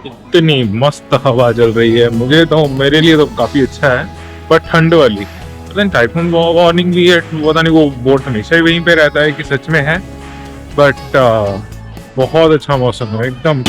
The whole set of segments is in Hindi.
इतनी मस्त हवा चल रही है, मुझे तो, मेरे लिए तो काफी अच्छा है, पर ठंड वाली। पता नहीं टाइफून वार्निंग भी है, पता नहीं वो बोर्ड हमेशा ही वहीं पे रहता है कि सच में है, बट बहुत अच्छा मौसम है एकदम।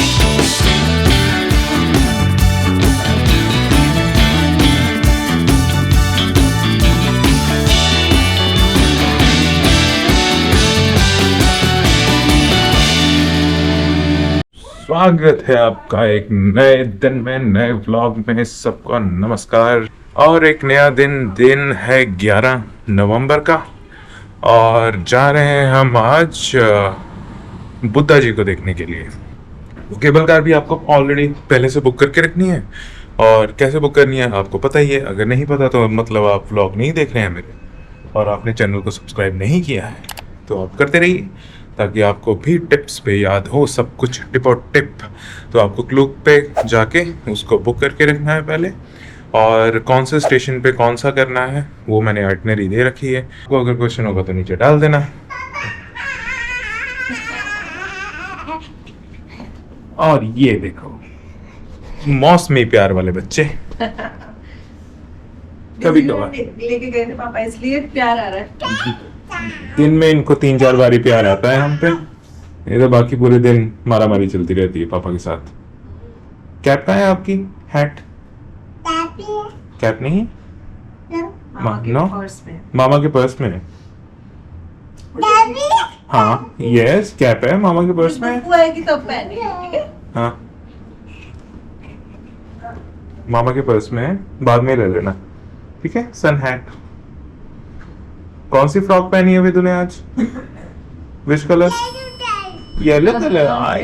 स्वागत है आपका एक नए दिन में, नए व्लॉग में। सबको नमस्कार। और एक नया दिन है 11 नवंबर का, और जा रहे हैं हम आज बुद्धा जी को देखने के लिए। केबल कार भी आपको ऑलरेडी पहले से बुक करके रखनी है, और कैसे बुक करनी है आपको पता ही है। अगर नहीं पता तो मतलब आप व्लॉग नहीं देख रहे हैं मेरे, और आपने चैनल को सब्सक्राइब नहीं किया है तो आप करते रहिए, ताकि आपको भी टिप्स पे याद हो सब कुछ, टिप और टिप। तो आपको क्लूक पे जाके उसको बुक करके रखना है पहले, और कौन से स्टेशन पे कौन सा करना है वो मैंने आइटनरी दे रखी है। तो अगर क्वेश्चन होगा तो नीचे डाल देना। और ये देखो मौसमी प्यार वाले बच्चे कभी कभार लेके गए थे पापा, इसलिए प्यार आ रहा है। दिन में इनको 3-4 बार ही प्यार आता है हम पे, ये तो बाकी पूरे दिन मारामारी चलती रहती है पापा के साथ। कैप कहाँ है आपकी? हैट कैप नहीं? नो, मामा के पर्स में है। हाँ यस, कैप है मामा के पर्स में। वो आएगी तब पहनेंगे। हाँ मामा के पर्स में है, बाद में ले लेना, ठीक है। सन हैट। कौन सी फ्रॉक पहनी है अभी तूने आज? Which colour? Yellow colour. आए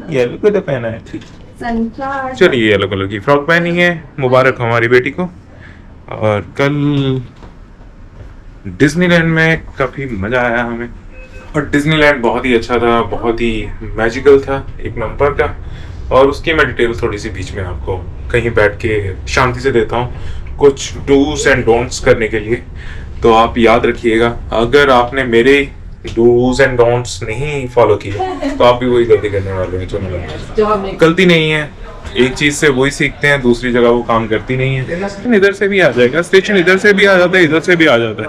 येलो कलर पहना है, ठीक। चलिए येलो कलर की फ्रॉक पहनी है, मुबारक हमारी बेटी को। और कल डिज्नीलैंड में काफी मजा आया हमें, और डिज्नीलैंड बहुत ही अच्छा था, बहुत ही मैजिकल था, एक नंबर का। और उसकी मैं डिटेल थोड़ी सी बीच में आपको कहीं बैठ के शांति से देता हूँ, कुछ डूज एंड डोंट्स करने के लिए। तो आप याद रखिएगा, अगर आपने मेरे डूज एंड डोंट्स नहीं फॉलो किए तो आप भी वही गलती करने वाले हैं जो हमें गलती नहीं है। एक चीज से वही सीखते हैं, दूसरी जगह वो काम करती नहीं है। इधर से भी आ जाएगा स्टेशन, इधर से भी आ जाता है, इधर से भी आ जाता है।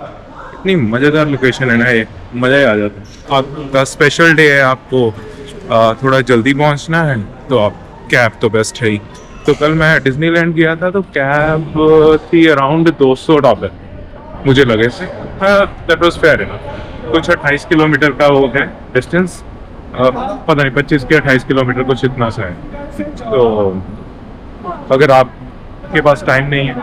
इतनी मजेदार लोकेशन है ना, ये मजा ही आ जाता है। आपका स्पेशल डे है, आपको थोड़ा जल्दी पहुंचना है, तो आप कैब तो बेस्ट है ही। तो कल मैं डिज्नीलैंड गया था, तो कैब थी अराउंड $200 मुझे लगे से। That was fair enough. कुछ 28 किलोमीटर का वो है डिस्टेंस, पता नहीं 25 के 28 किलोमीटर कुछ इतना सा है। तो अगर आपके पास टाइम नहीं है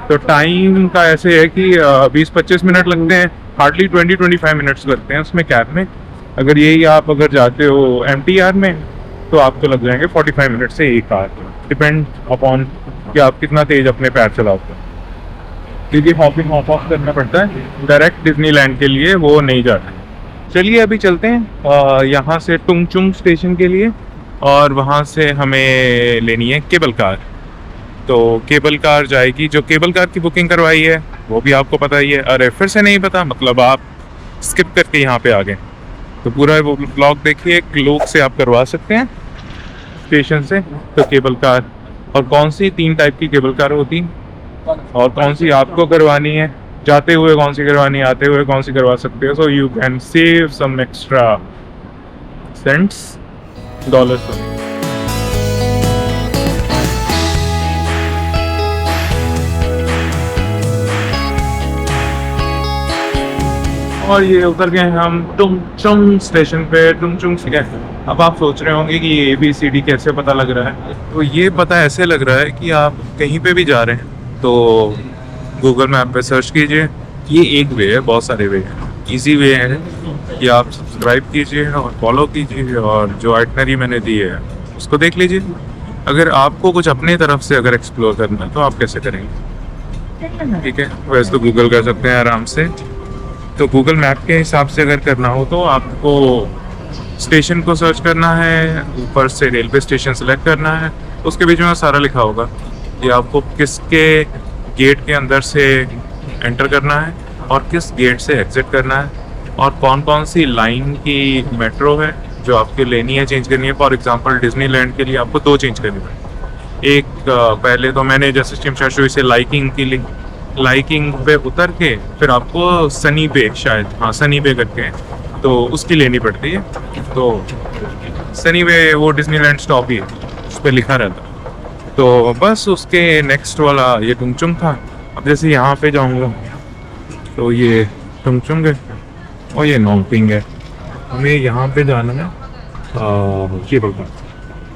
तो टाइम का ऐसे है कि 20-25 मिनट लगते हैं, हार्डली 20-25 मिनट्स लगते हैं उसमें कैब में। अगर यही आप अगर जाते हो MTR में तो आपको लग जाएंगे 45 मिनट से 1 आवर, डिपेंड अपॉन कि आप कितना तेज अपने पैर चलाते हो, क्योंकि हॉपिंग हॉप ऑफ करना पड़ता है। डायरेक्ट डिज्नीलैंड के लिए वो नहीं जाता। चलिए अभी चलते हैं यहाँ से टुंगचुंग स्टेशन के लिए, और वहाँ से हमें लेनी है केबल कार। तो केबल कार जाएगी, जो केबल कार की बुकिंग करवाई है वो भी आपको पता ही है। अरे फिर से नहीं पता, मतलब आप स्किप करके यहाँ पे आ गए। तो पूरा वो ब्लॉग देखिए, क्लूक से आप करवा सकते हैं स्टेशन से। तो केबल कार, और कौन सी 3 टाइप की केबल कार होती, और कौन सी आपको करवानी है, जाते हुए कौन सी करवानी है, आते हुए कौन सी करवा सकते हो। So you can save some extra cents, dollars. और ये उतर गए हम टुंगचुंग स्टेशन पे। टुंगचुंग से गए। अब आप सोच रहे होंगे कि ABCD कैसे पता लग रहा है। तो ये पता ऐसे लग रहा है कि आप कहीं पे भी जा रहे हैं तो गूगल मैप पे सर्च कीजिए। ये एक वे है, बहुत सारे वे हैं। ईजी वे है कि आप सब्सक्राइब कीजिए और फॉलो कीजिए, और जो आइटनरी मैंने दी है उसको देख लीजिए। अगर आपको कुछ अपने तरफ से अगर एक्सप्लोर करना है तो आप कैसे करेंगे, ठीक है। वैसे तो गूगल कर सकते हैं आराम से। तो गूगल मैप के हिसाब से अगर करना हो तो आपको स्टेशन को सर्च करना है, ऊपर से रेलवे स्टेशन सेलेक्ट करना है, उसके बीच में सारा लिखा होगा कि आपको किसके गेट के अंदर से एंटर करना है और किस गेट से एग्जिट करना है, और कौन कौन सी लाइन की मेट्रो है जो आपके लेनी है, चेंज करनी है। फॉर एग्जांपल डिज्नीलैंड के लिए आपको 2 चेंज करनी पड़ेगी। एक पहले तो मैंने जैसे शिमशा शो से लाइकिंग की लिंक, लाइकिंग पे उतर के फिर आपको सनी पे, शायद हाँ सनी पे करके, तो उसकी लेनी पड़ती है। तो सनी पे वो डिज्नीलैंड स्टॉप ही है, उस पर लिखा रहता है। तो बस उसके नेक्स्ट वाला ये टुंगचुंग था। अब जैसे यहाँ पे जाऊँगा तो ये टुंगचुंग है और ये नोंगपिंग है। हमें यहाँ पे जाना है ये बगल,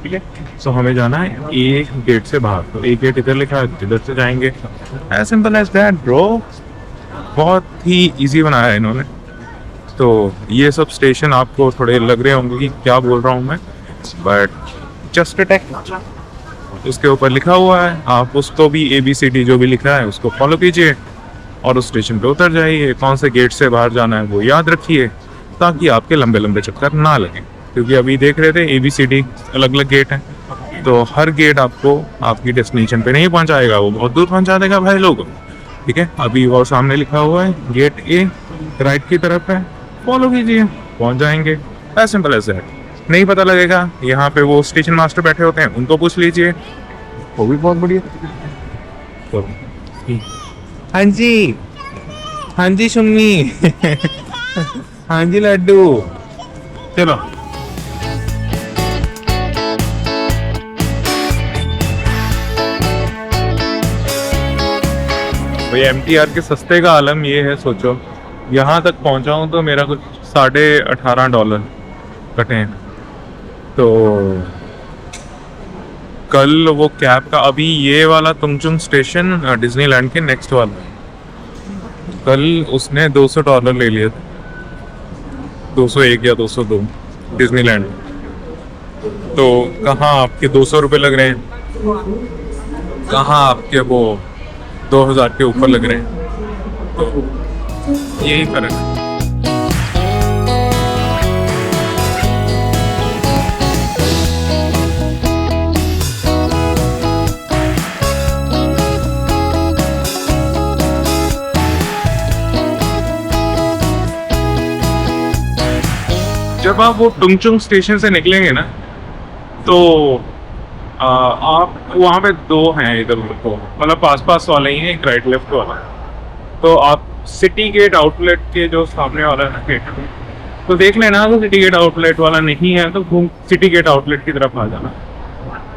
ठीक है। सो हमें जाना है एक गेट से बाहर, तो एक गेट इधर लिखा है, इधर से जाएंगे। As simple as that bro, बहुत ही इजी बनाया है इन्होंने। तो ये सब स्टेशन आपको थोड़े लग रहे होंगे कि क्या बोल रहा हूँ मैं, बट जस्ट टेक उसके ऊपर लिखा हुआ है, आप उसको भी ABCD जो भी लिखा है उसको फॉलो कीजिए और उस स्टेशन पे उतर जाइए। कौन से गेट से बाहर जाना है वो याद रखिए, ताकि आपके लंबे लंबे चक्कर ना लगे। क्योंकि अभी देख रहे थे ABCD अलग अलग गेट हैं, तो हर गेट आपको आपकी डेस्टिनेशन पे नहीं पहुंचाएगा, वो बहुत दूर पहुंचा देगा भाई लोग, ठीक है। अभी वो सामने लिखा हुआ है गेट A राइट की तरफ है, फॉलो कीजिए, पहुंच जाएंगे। As simple as that. नहीं पता लगेगा, यहाँ पे वो स्टेशन मास्टर बैठे होते हैं, उनको पूछ लीजिए, वो भी बहुत बढ़िया। तो हाँ जी, हाँ जी सुन्नी हाँ जी लड्डू, चलो। भाई MTR के सस्ते का आलम ये है, सोचो यहाँ तक पहुँचा हूँ तो मेरा कुछ $18.5 कटे हैं। तो कल वो कैब का, अभी ये वाला तुंगचुंग स्टेशन डिज्नीलैंड के नेक्स्ट वाला है, कल उसने $200 ले लिए थे, 201 या 202 डिज्नीलैंड। तो कहाँ आपके 200 रुपये लग रहे हैं, कहाँ आपके वो 2000 के ऊपर लग रहे हैं। तो यही फर्क है। जब आप वो टुंगचुंग स्टेशन से निकलेंगे ना, तो आप वहाँ पे 2 हैं इधर उधर को, मतलब पास पास वाले ही हैं, एक राइट लेफ्ट वाला। तो आप सिटी गेट आउटलेट के जो सामने वाला है गेट, तो देख लेना। तो सिटी गेट आउटलेट वाला नहीं है तो घूम सिटी गेट आउटलेट की तरफ आ जाना,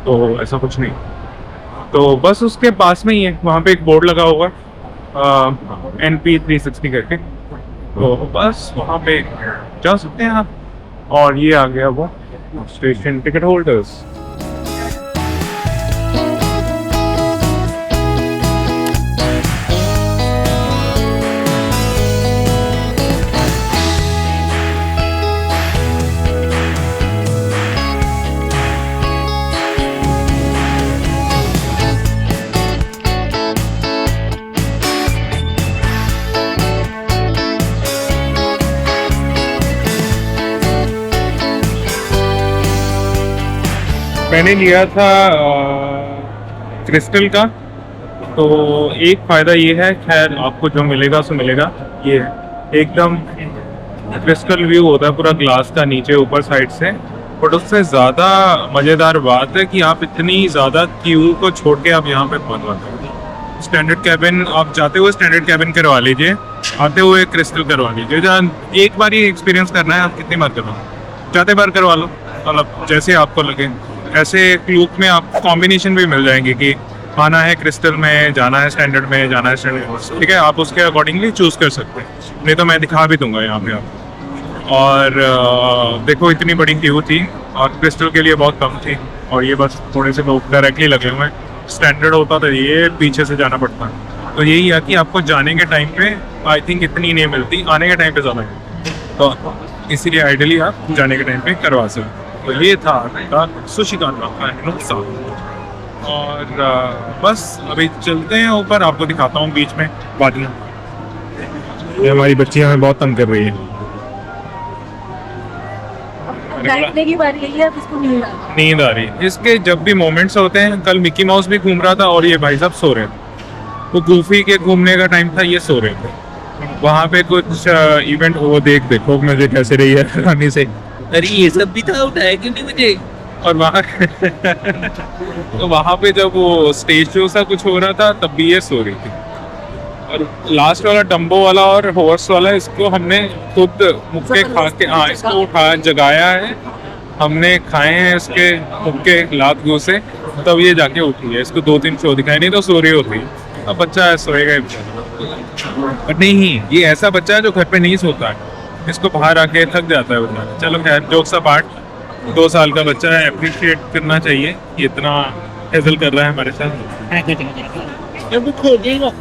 तो ऐसा कुछ नहीं। तो बस उसके पास में ही है, वहाँ पे एक बोर्ड लगा हुआ NP 360 करके, तो बस वहाँ पे जा सकते हैं आप। और ये आ गया वो स्टेशन टिकट होल्डर्स। मैंने लिया था क्रिस्टल का, तो एक फ़ायदा ये है, खैर आपको जो मिलेगा सो मिलेगा, ये एकदम क्रिस्टल व्यू होता है पूरा ग्लास का, नीचे ऊपर साइड से। बट उससे ज़्यादा मज़ेदार बात है कि आप इतनी ज़्यादा क्यू को छोड़ के आप यहाँ पे पहुँच पाते हो। स्टैंडर्ड कैबिन आप जाते हुए स्टैंडर्ड कैबिन करवा लीजिए, आते हुए क्रिस्टल करवा लीजिए। जहाँ एक बार ही एक्सपीरियंस करना है, आप कितनी बार करवा, जाते बार करवा लो, मतलब जैसे आपको लगे। ऐसे क्लूक में आप कॉम्बिनेशन भी मिल जाएंगे कि आना है क्रिस्टल में, जाना है स्टैंडर्ड में, जाना है स्टैंडर्ड, ठीक है। आप उसके अकॉर्डिंगली चूज़ कर सकते हैं, नहीं तो मैं दिखा भी दूंगा यहाँ पे आप। और देखो इतनी बड़ी क्यू थी और क्रिस्टल के लिए बहुत कम थी, और ये बस थोड़े से लोग डायरेक्टली लगे हुए हैं। स्टैंडर्ड होता तो ये पीछे से जाना पड़ता। तो यही है कि आपको जाने के टाइम पे आई थिंक इतनी नहीं मिलती, आने के टाइम पे ज़्यादा, तो इसीलिए आइडियली आप जाने के टाइम पे करवा सकते। तो ये था सुशिकांत का नुस्खा। और बस अभी चलते हैं ऊपर, आपको दिखाता हूँ बीच में वादियाँ। ये हमारी बच्ची हमें बहुत तंग कर रही है। बैठने की बारी है, अब इसको नींद आ रही है। इसके जब भी मोमेंट्स होते हैं, कल मिकी माउस भी घूम रहा था और ये भाई साहब सो रहे थे। वो गूफी के घूमने का टाइम था, ये सो रहे थे। वहाँ पे कुछ इवेंट वो देखो मुझे कैसे रही है रानी से। अरे ये सब भी था, उठाया क्यों नहीं मुझे? और वहाँ तो वहाँ पे जब वो स्टेज शो सा कुछ हो रहा था तब भी ये सो रही थी। और लास्ट वाला डम्बो वाला और हॉर्स वाला, इसको हमने खुद मुक्के खा के, हाँ, इसको उठा जगाया है हमने, खाए हैं इसके मुक्के लात घूसे, तब ये जाके उठी है। इसको 2-3 शो दिखाई, नहीं तो सो रही होती। अब बच्चा है, सोएगा ही बेचारा। बट नहीं, ये ऐसा बच्चा है जो घर पे नहीं सोता है, इसको बाहर आके थक जाता है बेचारा। चलो खैर, जोक्स अपार्ट, 2 साल का बच्चा है, अप्रिशिएट करना चाहिए, ये इतना हेजल कर रहा है हमारे साथ। ये भी खोल देगा।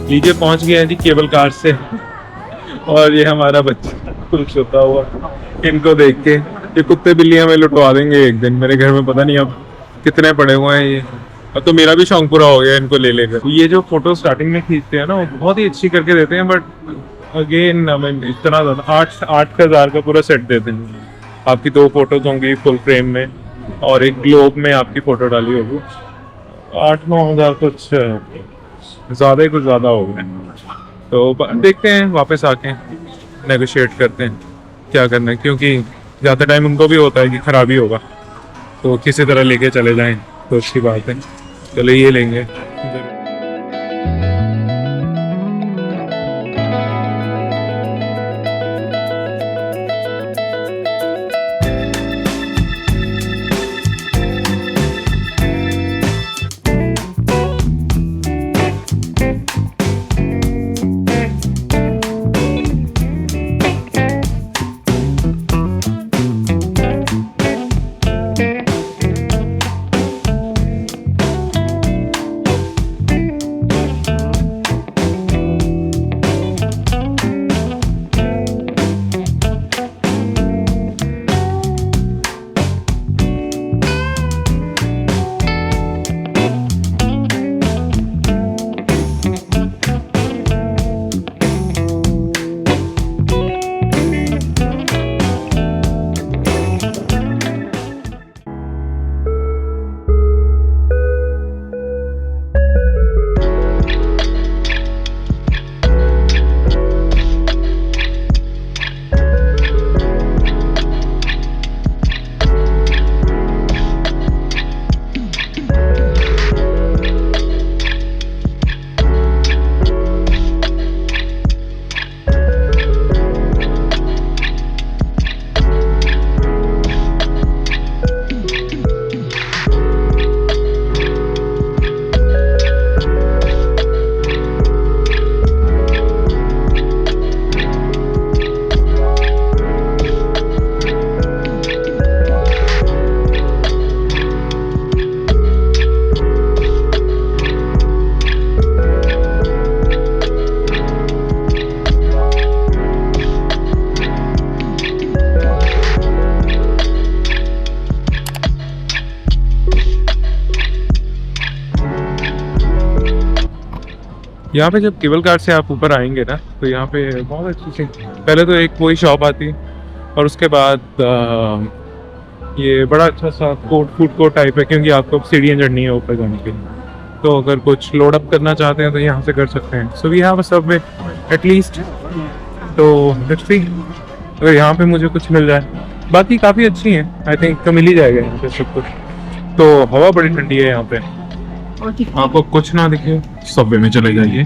लीजिए, पहुंच गए हैं जी केबल कार से। और ये हमारा बच्चा खुश होता हुआ इनको देख के। ये कुत्ते बिल्लियां हमें लुटवा देंगे एक दिन, मेरे घर में पता नहीं अब कितने पड़े हुए हैं ये। अब तो मेरा भी शौक पूरा हो गया इनको ले लेकर। ये जो फोटो स्टार्टिंग में खींचते हैं ना, वो बहुत ही अच्छी करके देते हैं, बट अगेन हमें इतना ज़्यादा 8,000 का पूरा सेट देते हैं। आपकी 2 फोटोज होंगी फुल फ्रेम में, और एक ग्लोब में आपकी फोटो डाली होगी। 8-9 हज़ार कुछ ज़्यादा ही कुछ ज़्यादा हो गए। तो देखते हैं, वापस आके नेगोशिएट करते हैं क्या करना है, क्योंकि ज़्यादा टाइम उनको भी होता है कि ख़राबी होगा, तो किसी तरह लेके चले जाएं तो अच्छी बात है। चलो ये लेंगे। यहाँ पे जब केबल कार से आप ऊपर आएंगे ना तो यहाँ पे बहुत अच्छी सी पहले तो एक कोई शॉप आती है और उसके बाद ये बड़ा अच्छा सा फूड कोर्ट टाइप है, क्योंकि आपको सीढ़ियाँ चढ़नी है ऊपर जाने के लिए। तो अगर कुछ लोड अप करना चाहते हैं तो यहाँ से कर सकते हैं। So we have a subway at least, तो लेट्स सी अगर यहाँ पे मुझे कुछ मिल जाए। बाकी काफ़ी अच्छी है, आई थिंक तो मिल ही जाएगा यहाँ पे सब कुछ। तो हवा बड़ी ठंडी है यहाँ पे, आपको कुछ ना दिखे सबवे में चले जाइए।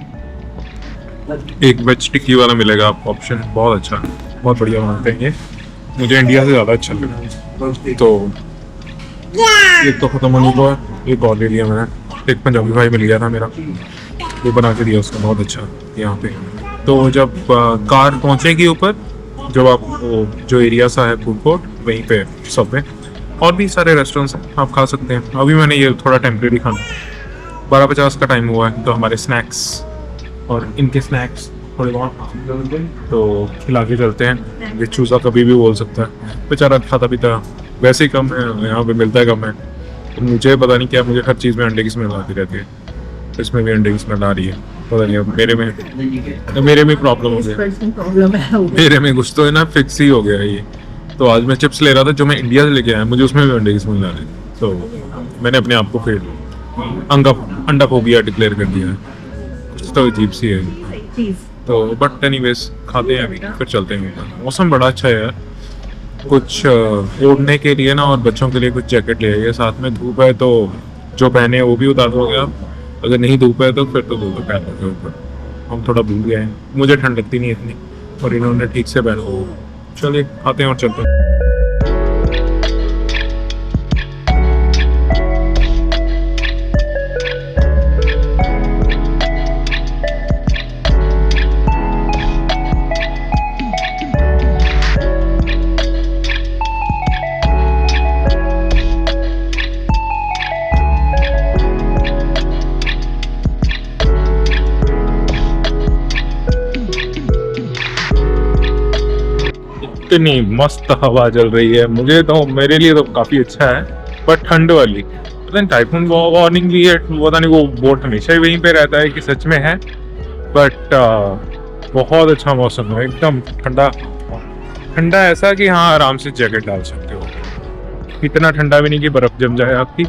एक वेज टिक्की वाला मिलेगा आपको ऑप्शन, बहुत अच्छा, बहुत बढ़िया बनाते हैं ये, मुझे इंडिया से ज़्यादा अच्छा लगा। तो एक तो ख़त्म होने को है, एक और ले लिया मैंने, एक पंजाबी भाई मिल गया था मेरा, वो बना के दिया उसका बहुत अच्छा यहाँ पे। तो जब कार पहुँचेगी ऊपर, जब आप जो एरिया सा है फूड कोर्ट, वहीं पे सबवे और भी सारे रेस्टोरेंट्स हैं, आप खा सकते हैं। अभी मैंने ये थोड़ा टेम्परेरी खाना, 12:50 का टाइम हुआ है, तो हमारे स्नैक्स और इनके स्नैक्स थोड़े बहुत तो खिला के चलते हैं। ये चूज़ा कभी भी बोल सकता है, बेचारा खाता पीता वैसे ही कम है, यहाँ पे मिलता है कम है। तो मुझे पता नहीं क्या, मुझे हर चीज़ में अंडे की स्मेल आती रहती है, इसमें भी अंडे की स्मेल आ रही है, पता नहीं अब मेरे में प्रॉब्लम हो गया, मेरे में कुछ तो है ना फिक्स ही हो गया ये। तो आज मैं चिप्स ले रहा था जो मैं इंडिया से लेके आया, मुझे उसमें भी अंडे की स्मेल आ रही थी, तो मैंने अपने आप को फिर अंडा फोबिया डिक्लेयर कर दिया है, कुछ तो अजीब सी है। तो बट एनीवेज खाते हैं अभी, फिर चलते हैं। मौसम बड़ा अच्छा है यार, कुछ ओढ़ने के लिए ना, और बच्चों के लिए कुछ जैकेट ले आइए साथ में। धूप है तो जो पहने हैं वो भी उतार दोगे आप, अगर नहीं धूप है तो फिर तो धूप पहन दोगे ऊपर। हम थोड़ा भूल गए हैं, मुझे ठंड लगती नहीं इतनी, और इन्होंने ठीक से पहना। चलिए आते हैं और चलते हैं। इतनी मस्त हवा चल रही है, मुझे तो, मेरे लिए तो काफी अच्छा है, बट ठंड वाली। पता नहीं टाइफून वार्निंग भी है, पता नहीं वो बोर्ड हमेशा ही वहीं पे रहता है कि सच में है, बट बहुत अच्छा मौसम है, एकदम ठंडा ठंडा, ऐसा कि हाँ आराम से जैकेट डाल सकते हो। इतना ठंडा भी नहीं कि बर्फ जम जाए आपकी,